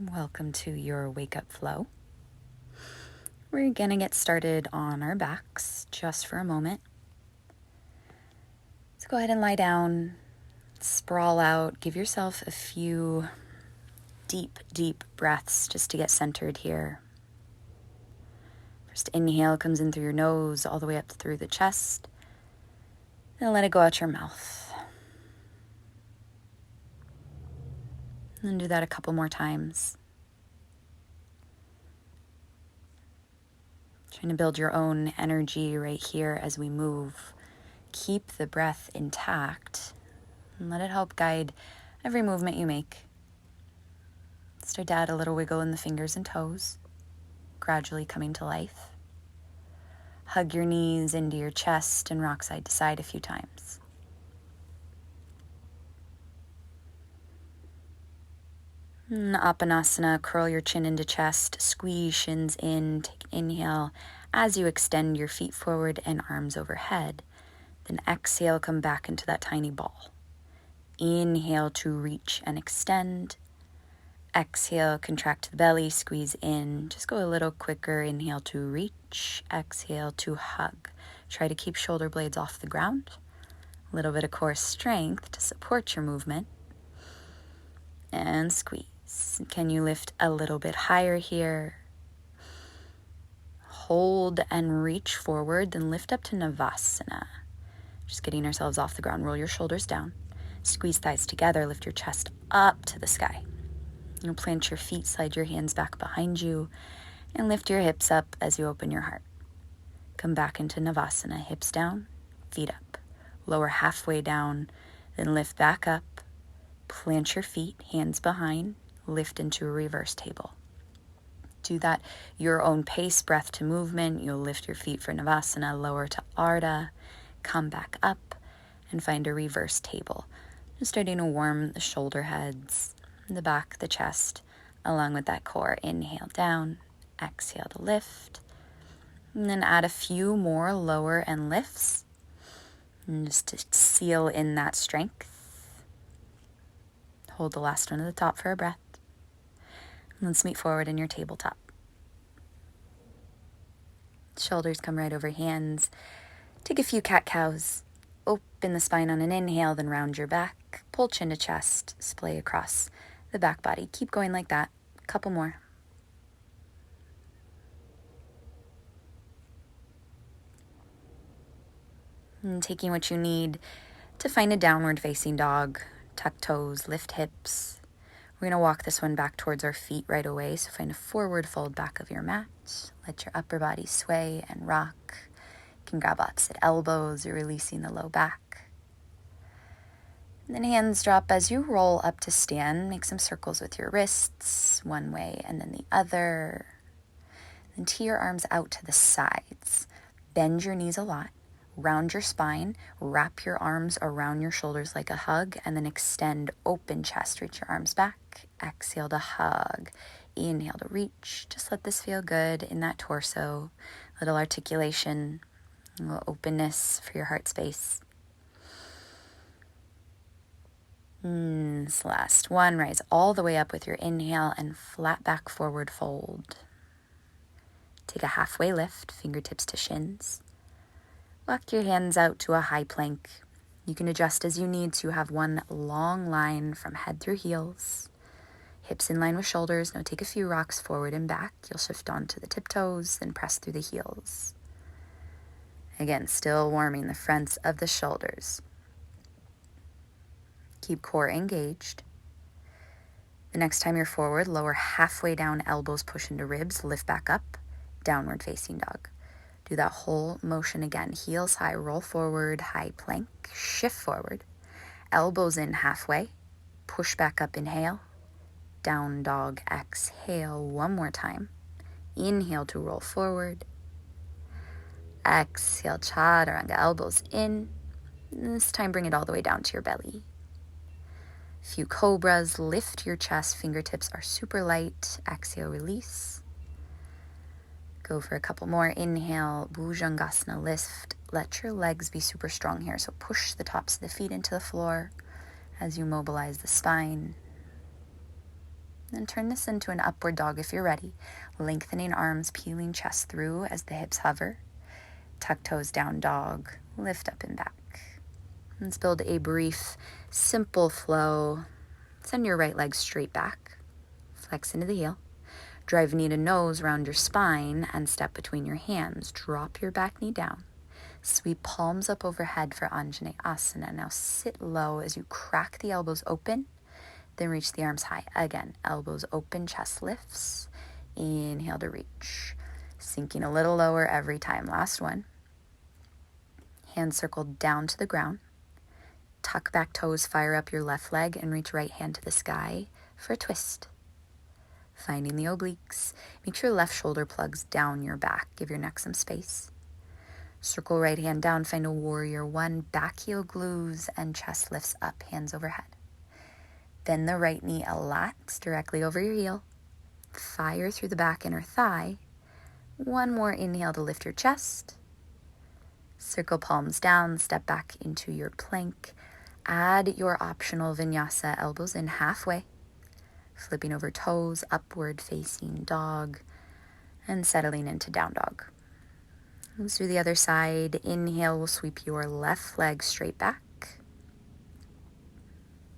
Welcome to your wake up flow. We're going to get started on our backs just for a moment. So go ahead and lie down, sprawl out, give yourself a few deep breaths just to get centered here. First inhale comes in through your nose all the way up through the chest, then let it go out your mouth. And do that a couple more times. Trying to build your own energy right here as we move. Keep the breath intact and let it help guide every movement you make. Start to add a little wiggle in the fingers and toes, gradually coming to life. Hug your knees into your chest and rock side to side a few times. Apanasana, curl your chin into chest, squeeze shins in, take an inhale as you extend your feet forward and arms overhead. Then exhale, come back into that tiny ball. Inhale to reach and extend. Exhale, contract the belly, squeeze in. Just go a little quicker. Inhale to reach, exhale to hug. Try to keep shoulder blades off the ground. A little bit of core strength to support your movement. And squeeze. Can you lift a little bit higher here? Hold and reach forward, then lift up to Navasana. Just getting ourselves off the ground. Roll your shoulders down. Squeeze thighs together. Lift your chest up to the sky. You'll plant your feet, slide your hands back behind you, and lift your hips up as you open your heart. Come back into Navasana. Hips down, feet up. Lower halfway down, then lift back up. Plant your feet, hands behind, lift into a reverse table. Do that your own pace, breath to movement. You'll lift your feet for Navasana, lower to Ardha, come back up, and find a reverse table. Just starting to warm the shoulder heads, the back, the chest, along with that core. Inhale down, exhale to lift, and then add a few more lower and lifts, and just to seal in that strength. Hold the last one at the top for a breath. And let's meet forward in your tabletop. Shoulders come right over hands. Take a few cat-cows. Open the spine on an inhale, then round your back. Pull chin to chest. Splay across the back body. Keep going like that. A couple more. And taking what you need to find a downward facing dog. Tuck toes, lift hips. We're going to walk this one back towards our feet right away. So find a forward fold back of your mat. Let your upper body sway and rock. You can grab opposite elbows. You're releasing the low back. And then hands drop as you roll up to stand. Make some circles with your wrists, one way and then the other. Then tee your arms out to the sides. Bend your knees a lot. Round your spine, wrap your arms around your shoulders like a hug, and then extend, open chest, reach your arms back. Exhale to hug. Inhale to reach. Just let this feel good in that torso. Little articulation, a little openness for your heart space. This last one, rise all the way up with your inhale and flat back forward fold. Take a halfway lift, fingertips to shins. Walk your hands out to a high plank. You can adjust as you need to have one long line from head through heels. Hips in line with shoulders. Now take a few rocks forward and back. You'll shift onto the tiptoes, then press through the heels. Again, still warming the fronts of the shoulders. Keep core engaged. The next time you're forward, lower halfway down, elbows push into ribs, lift back up, downward facing dog. Do that whole motion again. Heels high, roll forward, high plank, shift forward. Elbows in halfway, push back up, inhale. Down dog, exhale one more time. Inhale to roll forward. Exhale, chaturanga, elbows in. And this time bring it all the way down to your belly. Few cobras, lift your chest, fingertips are super light. Exhale, release. Go for a couple more. Inhale, Bhujangasana, lift. Let your legs be super strong here. So push the tops of the feet into the floor as you mobilize the spine. Then turn this into an upward dog if you're ready. Lengthening arms, peeling chest through as the hips hover. Tuck toes down dog, lift up and back. Let's build a brief, simple flow. Send your right leg straight back. Flex into the heel. Drive knee to nose around your spine and step between your hands. Drop your back knee down. Sweep palms up overhead for Anjaneyasana. Now sit low as you crack the elbows open. Then reach the arms high. Again, elbows open, chest lifts. Inhale to reach. Sinking a little lower every time. Last one. Hands circled down to the ground. Tuck back toes, fire up your left leg, and reach right hand to the sky for a twist. Finding the obliques. Make sure left shoulder plugs down your back. Give your neck some space. Circle right hand down, find a warrior one. Back heel glues and chest lifts up, hands overhead. Bend the right knee, relax directly over your heel. Fire through the back inner thigh. One more inhale to lift your chest. Circle palms down, step back into your plank. Add your optional vinyasa, elbows in halfway. Flipping over toes, upward facing dog. And settling into down dog. Let's do the other side. Inhale, we'll sweep your left leg straight back.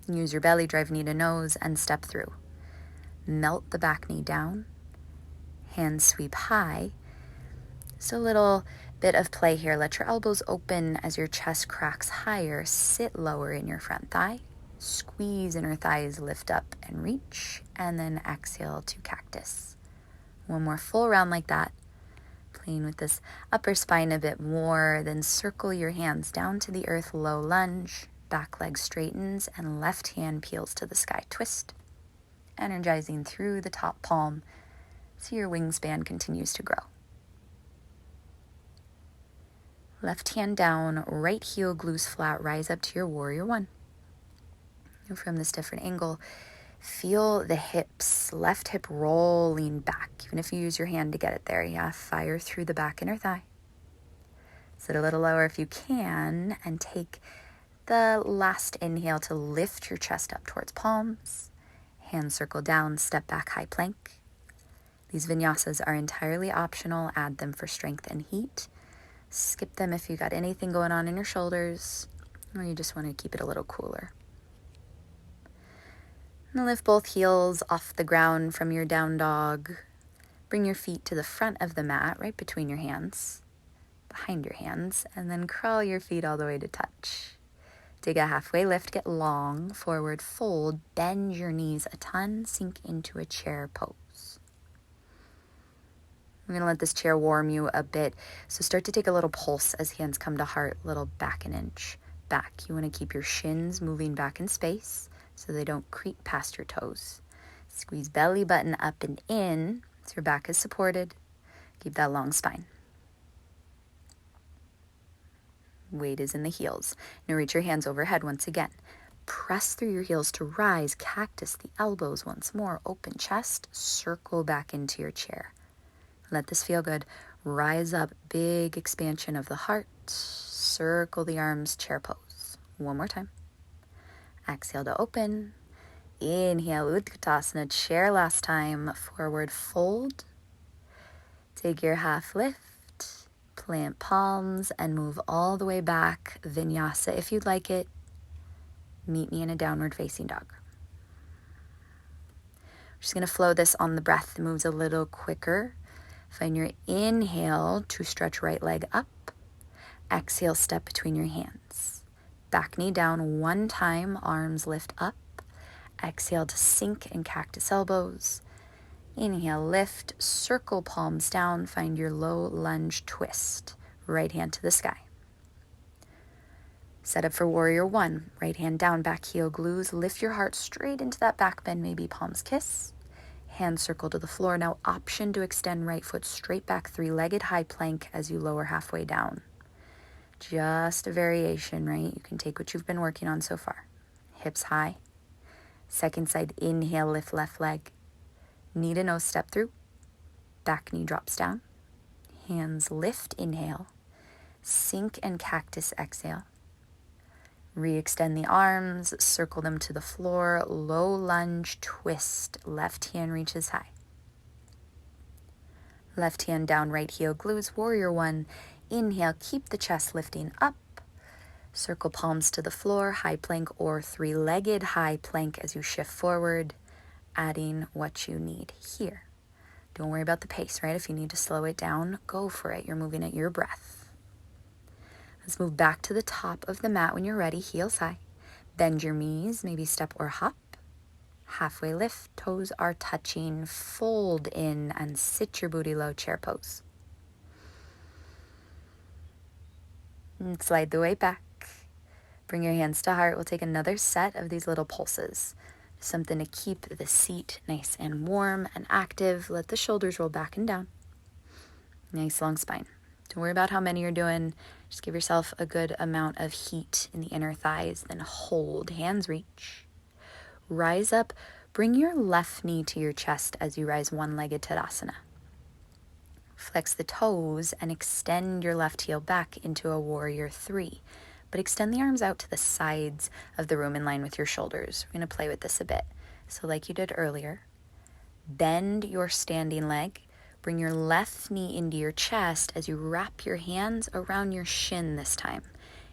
Use your belly, drive knee to nose, and step through. Melt the back knee down. Hands sweep high. Just a little bit of play here. Let your elbows open as your chest cracks higher. Sit lower in your front thigh. Squeeze inner thighs, lift up and reach. And then exhale to cactus. One more full round like that. Playing with this upper spine a bit more. Then circle your hands down to the earth, low lunge. Back leg straightens and left hand peels to the sky. Twist. Energizing through the top palm so your wingspan continues to grow. Left hand down, right heel glues flat, rise up to your warrior one. And from this different angle, feel the hips, left hip rolling back, even if you use your hand to get it there. Yeah, fire through the back inner thigh. Sit a little lower if you can, and take the last inhale to lift your chest up towards palms. Hands circle down, step back, high plank. These vinyasas are entirely optional. Add them for strength and heat. Skip them if you got anything going on in your shoulders, or you just want to keep it a little cooler. And lift both heels off the ground from your down dog. Bring your feet to the front of the mat, right between your hands, behind your hands, and then crawl your feet all the way to touch. Take a halfway lift, get long, forward fold, bend your knees a ton, sink into a chair pose. I'm going to let this chair warm you a bit, so start to take a little pulse as hands come to heart, little back an inch, back. You want to keep your shins moving back in space so they don't creep past your toes. Squeeze belly button up and in so your back is supported. Keep that long spine. Weight is in the heels. Now reach your hands overhead once again. Press through your heels to rise. Cactus the elbows once more. Open chest. Circle back into your chair. Let this feel good. Rise up. Big expansion of the heart. Circle the arms. Chair pose. One more time. Exhale to open. Inhale. Utkatasana. Chair last time. Forward fold. Take your half lift. Plant palms and move all the way back. Vinyasa if you'd like it. Meet me in a downward facing dog. We're just going to flow this on the breath. It moves a little quicker. Find your inhale to stretch right leg up. Exhale, step between your hands. Back knee down one time, arms lift up. Exhale to sink and cactus elbows. Inhale, lift, circle palms down, find your low lunge twist. Right hand to the sky. Set up for warrior one. Right hand down, back heel glues. Lift your heart straight into that back bend, maybe palms kiss. Hands circle to the floor. Now option to extend right foot straight back, three-legged high plank as you lower halfway down. Just a variation, right? You can take what you've been working on so far. Hips high. Second side, inhale, lift left leg. Knee to nose, step through. Back knee drops down. Hands lift, inhale. Sink and cactus, exhale. Re-extend the arms, circle them to the floor, low lunge, twist, left hand reaches high. Left hand down, right heel glues, warrior one. Inhale, keep the chest lifting up. Circle palms to the floor, high plank or three-legged high plank as you shift forward, adding what you need here. Don't worry about the pace, right? If you need to slow it down, go for it. You're moving at your breath. Let's move back to the top of the mat when you're ready, heels high. Bend your knees, maybe step or hop. Halfway lift, toes are touching, fold in and sit your booty low, chair pose. And slide the weight back. Bring your hands to heart. We'll take another set of these little pulses. Something to keep the seat nice and warm and active. Let the shoulders roll back and down. Nice long spine. Don't worry about how many you're doing. Just give yourself a good amount of heat in the inner thighs. Then hold, hands reach. Rise up. Bring your left knee to your chest as you rise one-legged Tadasana. Flex the toes and extend your left heel back into a warrior three. But extend the arms out to the sides of the room in line with your shoulders. We're going to play with this a bit. So like you did earlier, bend your standing leg. Bring your left knee into your chest as you wrap your hands around your shin this time.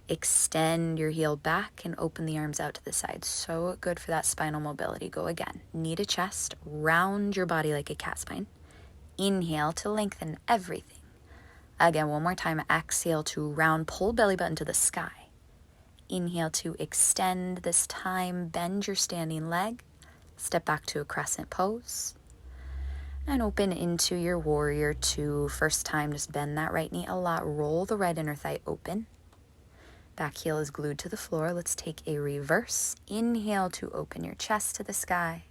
Extend your heel back and open the arms out to the side. So good for that spinal mobility. Go again. Knee to chest. Round your body like a cat spine. Inhale to lengthen everything. Again, one more time. Exhale to round. Pull belly button to the sky. Inhale to extend this time. Bend your standing leg. Step back to a crescent pose. And open into your warrior two. First time, just bend that right knee a lot. Roll the right inner thigh open. Back heel is glued to the floor. Let's take a reverse. Inhale to open your chest to the sky.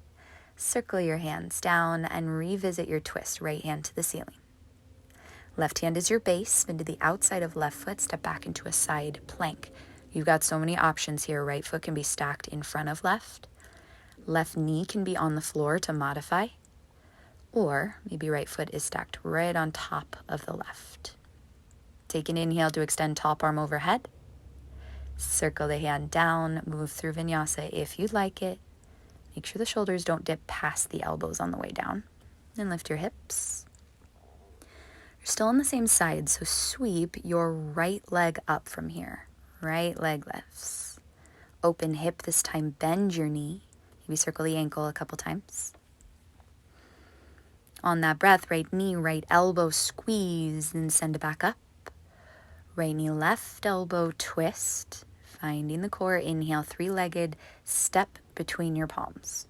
Circle your hands down and revisit your twist. Right hand to the ceiling. Left hand is your base. Spin to the outside of left foot. Step back into a side plank. You've got so many options here. Right foot can be stacked in front of left. Left knee can be on the floor to modify. Or maybe right foot is stacked right on top of the left. Take an inhale to extend top arm overhead. Circle the hand down. Move through vinyasa if you'd like it. Make sure the shoulders don't dip past the elbows on the way down. And lift your hips. You're still on the same side, so sweep your right leg up from here. Right leg lifts. Open hip this time. Bend your knee. Maybe circle the ankle a couple times. On that breath, right knee, right elbow, squeeze, and send it back up. Right knee, left elbow, twist. Finding the core. Inhale, three-legged step between your palms.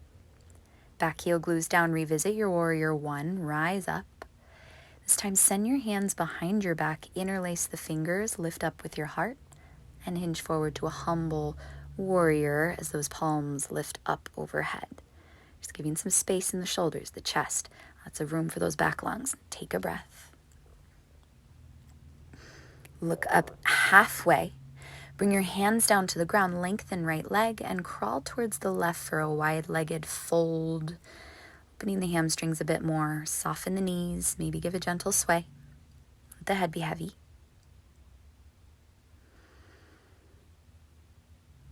Back heel glues down. Revisit your warrior one. Rise up. This time, send your hands behind your back. Interlace the fingers. Lift up with your heart. And hinge forward to a humble warrior as those palms lift up overhead. Just giving some space in the shoulders, the chest. Lots of room for those back lungs. Take a breath. Look up halfway. Bring your hands down to the ground. Lengthen right leg and crawl towards the left for a wide-legged fold. Opening the hamstrings a bit more. Soften the knees. Maybe give a gentle sway. Let the head be heavy.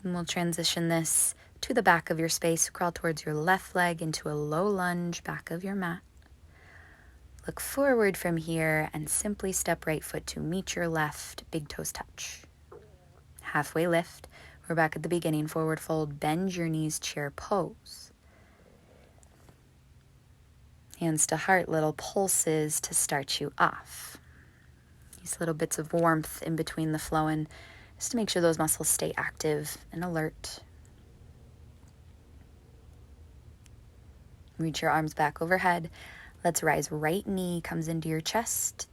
And we'll transition this to the back of your space. Crawl towards your left leg into a low lunge, back of your mat. Look forward from here and simply step right foot to meet your left, big toes touch. Halfway lift. We're back at the beginning. Forward fold, bend your knees, chair pose. Hands to heart, little pulses to start you off. These little bits of warmth in between the flowing, just to make sure those muscles stay active and alert. Reach your arms back overhead. Let's rise. Right knee comes into your chest.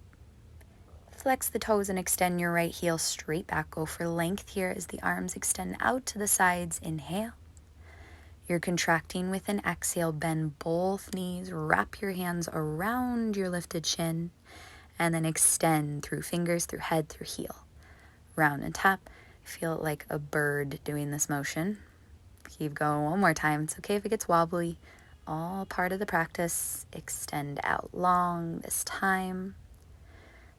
Flex the toes and extend your right heel straight back. Go for length here as the arms extend out to the sides. Inhale. You're contracting with an exhale. Bend both knees. Wrap your hands around your lifted shin. And then extend through fingers, through head, through heel. Round and tap. Feel it like a bird doing this motion. Keep going one more time. It's okay if it gets wobbly. All part of the practice. Extend out long this time.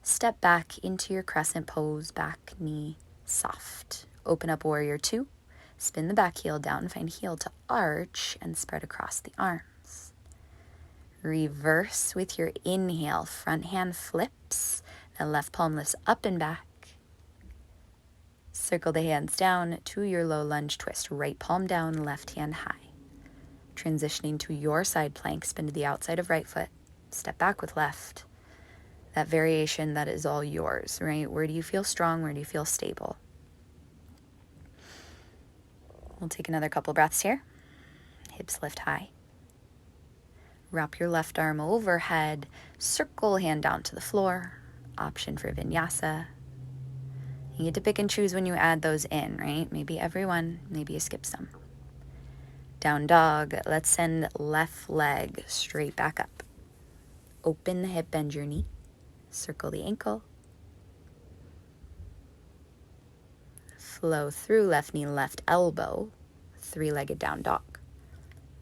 Step back into your crescent pose. Back knee soft. Open up warrior two. Spin the back heel down, find heel to arch, and spread across the arms. Reverse with your inhale. Front hand flips. The left palm lifts up and back. Circle the hands down to your low lunge twist. Right palm down, left hand high. Transitioning to your side plank, spin to the outside of right foot. Step back with left. That variation, that is all yours, right? Where do you feel strong? Where do you feel stable? We'll take another couple breaths here. Hips lift high. Wrap your left arm overhead. Circle hand down to the floor. Option for vinyasa. You get to pick and choose when you add those in, right? Maybe every one, maybe you skip some. Down dog. Let's send left leg straight back up. Open the hip, bend your knee. Circle the ankle. Flow through left knee, left elbow. Three-legged down dog.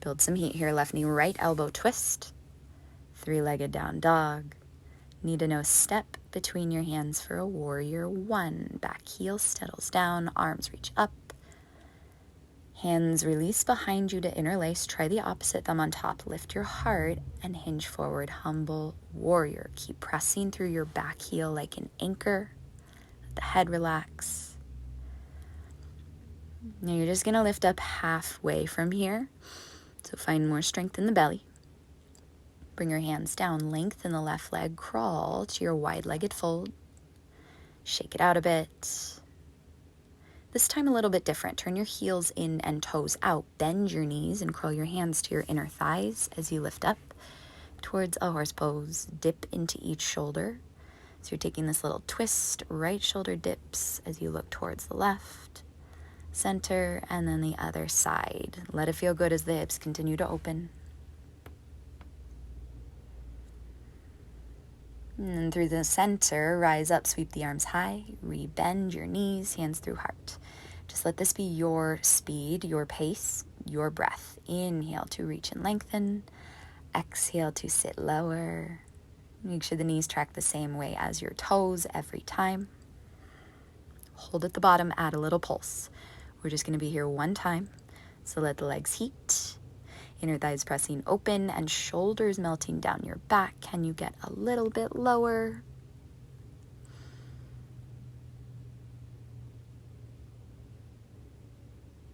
Build some heat here. Left knee, right elbow twist. Three-legged down dog. Knee to nose step between your hands for a warrior one. Back heel settles down. Arms reach up. Hands release behind you to interlace. Try the opposite thumb on top. Lift your heart and hinge forward. Humble warrior. Keep pressing through your back heel like an anchor. Let the head relax. Now you're just going to lift up halfway from here. So find more strength in the belly. Bring your hands down. Lengthen the left leg. Crawl to your wide-legged fold. Shake it out a bit. This time a little bit different. Turn your heels in and toes out. Bend your knees and curl your hands to your inner thighs as you lift up towards a horse pose. Dip into each shoulder. So you're taking this little twist. Right shoulder dips as you look towards the left, center, and then the other side. Let it feel good as the hips continue to open. And then through the center, rise up, sweep the arms high, re-bend your knees, hands through heart. Just let this be your speed, your pace, your breath. Inhale to reach and lengthen. Exhale to sit lower. Make sure the knees track the same way as your toes every time. Hold at the bottom, add a little pulse. We're just going to be here one time, so let the legs heat. Inner thighs pressing open and shoulders melting down your back. Can you get a little bit lower?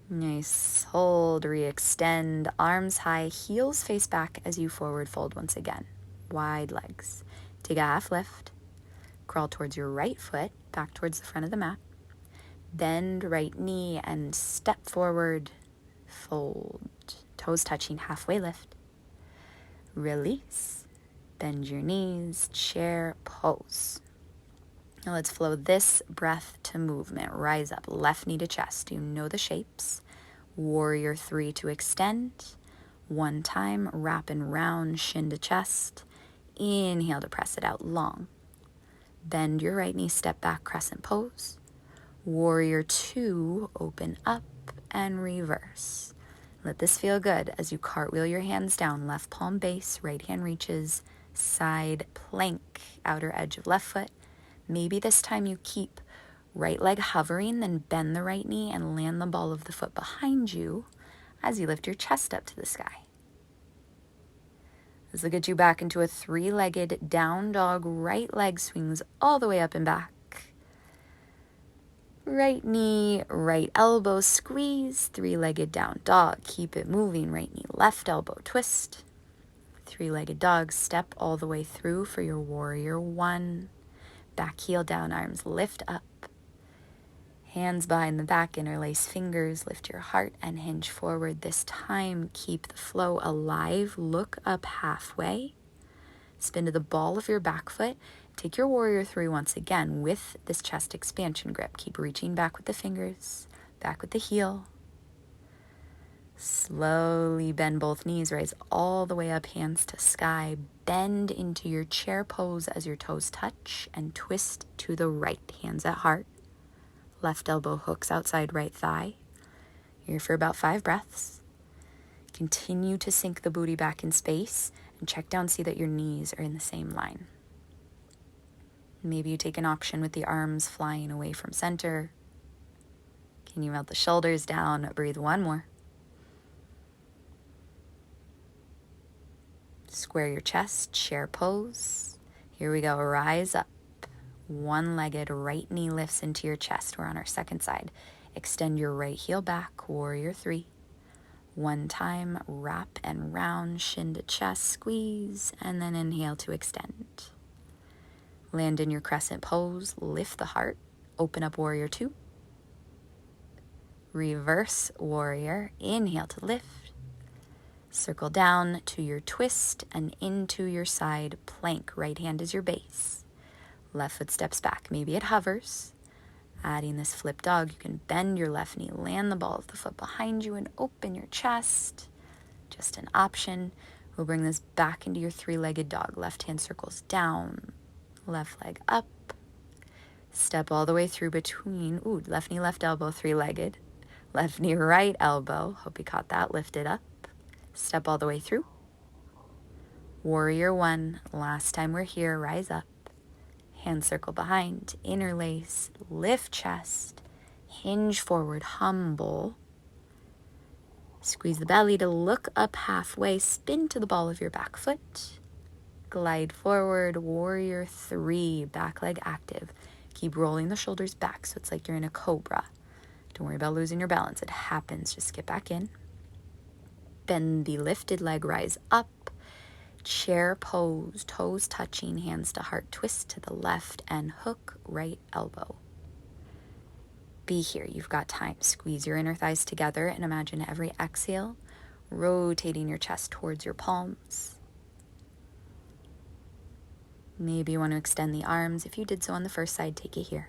Nice. Hold, re-extend, arms high, heels face back as you forward fold once again. Wide legs. Take a half lift. Crawl towards your right foot, back towards the front of the mat. Bend right knee and step forward. Fold. Toes touching, halfway lift. Release. Bend your knees. Chair pose. Now let's flow this breath to movement. Rise up, left knee to chest. You know the shapes. Warrior three to extend. One time, wrap and round, shin to chest. Inhale to press it out long. Bend your right knee, step back, crescent pose. Warrior two, open up and reverse. Let this feel good as you cartwheel your hands down, left palm base, right hand reaches, side plank, outer edge of left foot. Maybe this time you keep right leg hovering, then bend the right knee and land the ball of the foot behind you as you lift your chest up to the sky. This will get you back into a three-legged down dog. Right leg swings all the way up and back. Right knee, right elbow, squeeze, three-legged down dog. Keep it moving. Right knee, left elbow, twist. Three-legged dog, step all the way through for your warrior one. Back heel down, arms lift up. Hands behind the back, interlace fingers, lift your heart and hinge forward. This time, keep the flow alive. Look up halfway. Spin to the ball of your back foot. Take your warrior three once again with this chest expansion grip. Keep reaching back with the fingers, back with the heel. Slowly bend both knees, rise all the way up, hands to sky. Bend into your chair pose as your toes touch and twist to the right, hands at heart. Left elbow hooks outside right thigh. Here for about 5 breaths. Continue to sink the booty back in space and check down, see that your knees are in the same line. Maybe you take an option with the arms flying away from center. Can you melt the shoulders down? Breathe one more. Square your chest, chair pose. Here we go, rise up. One-legged, right knee lifts into your chest. We're on our second side. Extend your right heel back, warrior three. One time, wrap and round, shin to chest, squeeze, and then inhale to extend. Land in your crescent pose, lift the heart, open up warrior two. Reverse warrior, inhale to lift. Circle down to your twist and into your side plank. Right hand is your base. Left foot steps back. Maybe it hovers. Adding this flip dog, you can bend your left knee, land the ball of the foot behind you, and open your chest. Just an option. We'll bring this back into your three-legged dog. Left hand circles down, left leg up. Step all the way through between, left knee, left elbow, three-legged. Left knee, right elbow. Hope you caught that. Lift it up. Step all the way through. Warrior one. Last time we're here, rise up. Hand circle behind, interlace, lift chest, hinge forward, humble. Squeeze the belly to look up halfway, spin to the ball of your back foot. Glide forward, warrior three, back leg active. Keep rolling the shoulders back so it's like you're in a cobra. Don't worry about losing your balance. It happens. Just get back in. Bend the lifted leg, rise up. Chair pose, toes touching, hands to heart, twist to the left and hook right elbow. Be here, you've got time. Squeeze your inner thighs together and imagine every exhale, rotating your chest towards your palms. Maybe you want to extend the arms. If you did so on the first side, take it here.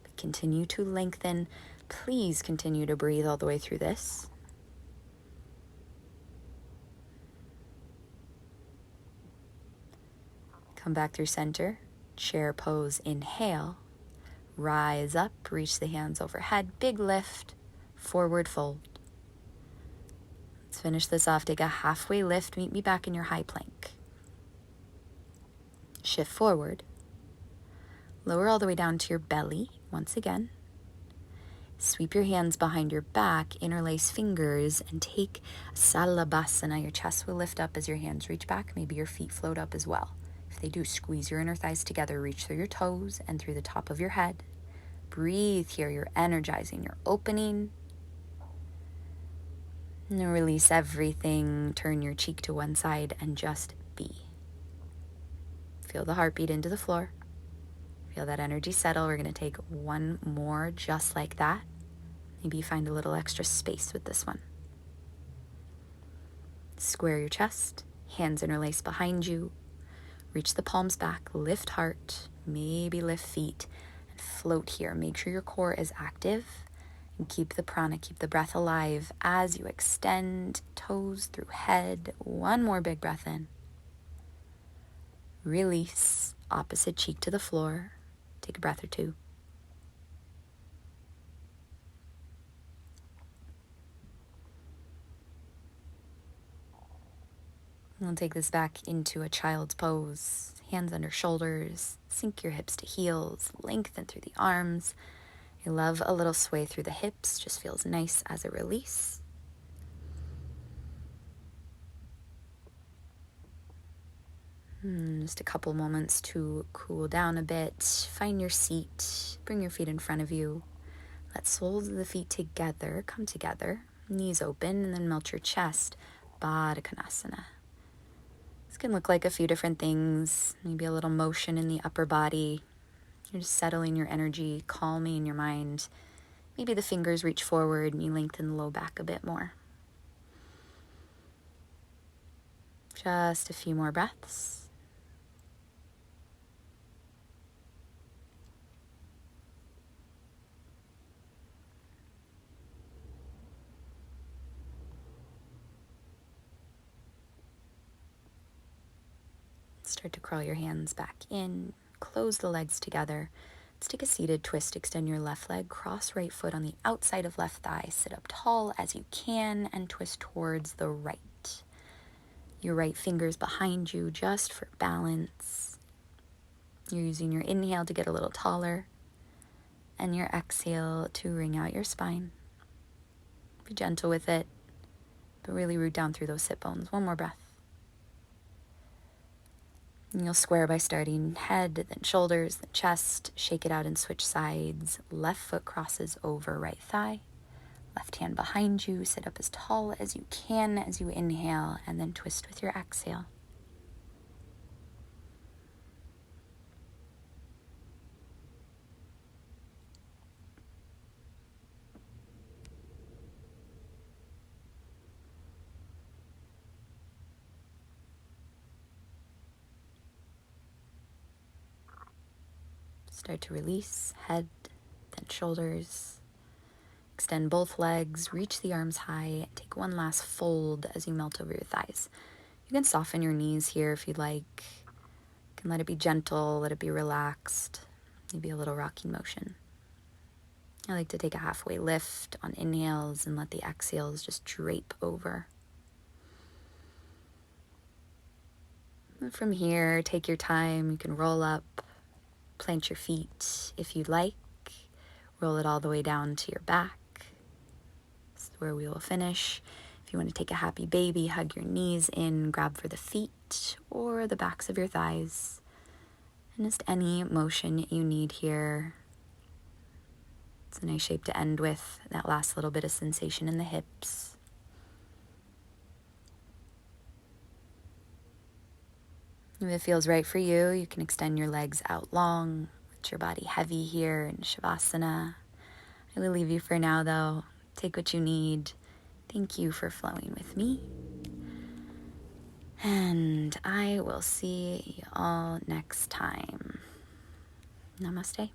But continue to lengthen. Please continue to breathe all the way through this. Come back through center, chair pose, inhale, rise up, reach the hands overhead, big lift, forward fold. Let's finish this off, take a halfway lift, meet me back in your high plank. Shift forward, lower all the way down to your belly, once again. Sweep your hands behind your back, interlace fingers, and take Salabhasana. Your chest will lift up as your hands reach back, maybe your feet float up as well. If they do, squeeze your inner thighs together, reach through your toes and through the top of your head. Breathe here, you're energizing, you're opening. And then release everything, turn your cheek to one side and just be. Feel the heartbeat into the floor. Feel that energy settle. We're going to take one more just like that. Maybe you find a little extra space with this one. Square your chest, hands interlace behind you. Reach the palms back, lift heart, maybe lift feet, and float here. Make sure your core is active and keep the prana, keep the breath alive as you extend toes through head. One more big breath in. Release, opposite cheek to the floor. Take a breath or two. We'll take this back into a child's pose. Hands under shoulders, sink your hips to heels, lengthen through the arms. I love a little sway through the hips, just feels nice as a release. Just a couple moments to cool down a bit. Find your seat, bring your feet in front of you. Let soles of the feet together, come together, knees open, and then melt your chest. Baddha Konasana. This can look like a few different things, maybe a little motion in the upper body. You're just settling your energy, calming your mind. Maybe the fingers reach forward and you lengthen the low back a bit more. Just a few more breaths. Start to crawl your hands back in, close the legs together. Let's take a seated twist, extend your left leg, cross right foot on the outside of left thigh, sit up tall as you can, and twist towards the right. Your right finger's behind you just for balance. You're using your inhale to get a little taller, And your exhale to wring out your spine. Be gentle with it, but really root down through those sit bones. One more breath. And you'll square by starting head, then shoulders, then chest. Shake it out and switch sides. Left foot crosses over right thigh. Left hand behind you. Sit up as tall as you can as you inhale, and then twist with your exhale. Start to release head, then shoulders. Extend both legs, reach the arms high, take one last fold as you melt over your thighs. You can soften your knees here if you'd like. You can let it be gentle, let it be relaxed, maybe a little rocking motion. I like to take a halfway lift on inhales and let the exhales just drape over. And from here, take your time. You can roll up, plant your feet if you'd like. Roll it all the way down to your back. This is where we will finish. If you want to take a happy baby, hug your knees in, grab for the feet or the backs of your thighs. And just any motion you need here. It's a nice shape to end with, that last little bit of sensation in the hips. If it feels right for you, you can extend your legs out long, let your body heavy here in Shavasana. I will leave you for now though. Take what you need. Thank you for flowing with me. And I will see you all next time. Namaste.